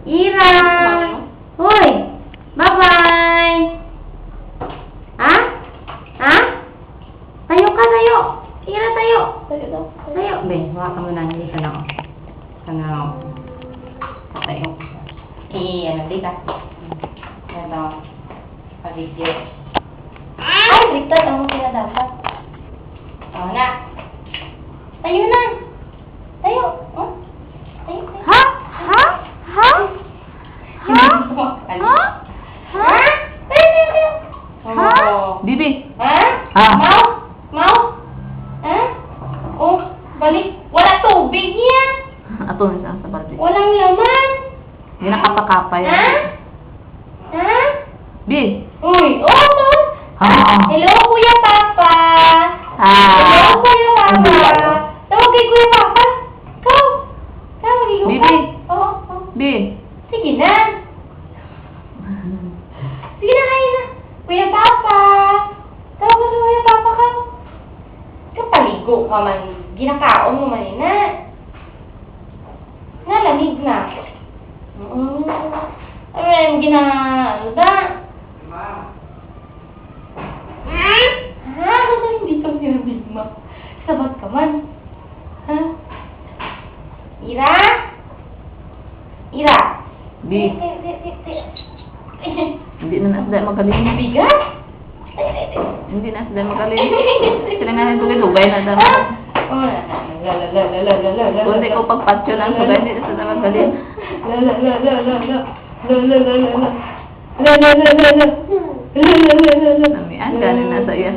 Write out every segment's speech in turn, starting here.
Ira! Hoy! Bye-bye! Ha? Ha? Tayo ka, tayo! Ira, tayo! Tayo daw. Tayo! Be, huwag ka muna. Hindi ka na ako. Sana ako. Tayo. Ano, dito. Ito. Pag-video. Ay, ligtad. Ang muna dapat. O, na. Tayo na. Tayo. Oh. Tayo, tayo. Ha? Ha? Ha? Ha? Ha? Ha? Tayo, tayo, tayo. Ha? Bibi. Ha? Ha? Mau? Mau? Ha? Oh, balik. Wala tubig yan. Ato na sa balde. Walang laman. Hindi nakapakapa Ha? yan. Ha? Bi. Uy, oh, to. Ha? Hello, Kuya Papa. Ha? Hello, Kuya Papa. Tawag kay Kuya Papa. Ikaw. Tawag kay Kuya Bibi. Oo, oo. Bi. Sige na. Sige na, kain na. Kuya Papa. Tawag ka sa Kuya Papa ka. Kapaligo ka man. Ginakaon mo man na. Nalamig na. Ay, ano da? Ha? Ano ba hindi ka nirabig mo? Sabat ka man. Ha? Ira? Ira? Bi. Hindi na nasda magaling. Bigat? Hindi na nasda magaling. Sila nga nang tugay-tugay na daw. Oh, la. Kung hindi ko pagpatyo ng tugay, hindi na nasda magaling. Namian ka na nasa iya.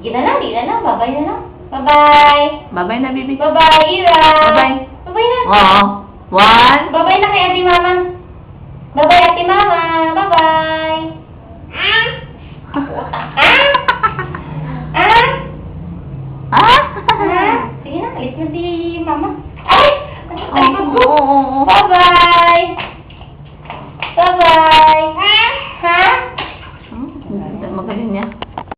Gina na. Babay na lang. Bye-bye. Babay na, Bibi. Bye-bye, Ira. Bye-bye. Bye-bye na. Oo. One. Bye-bye na kay Ate Mama. Bye-bye, Ate Mama. Bye-bye. Ah? Ah? Ah? Ah? Sige na, alis na si Mama.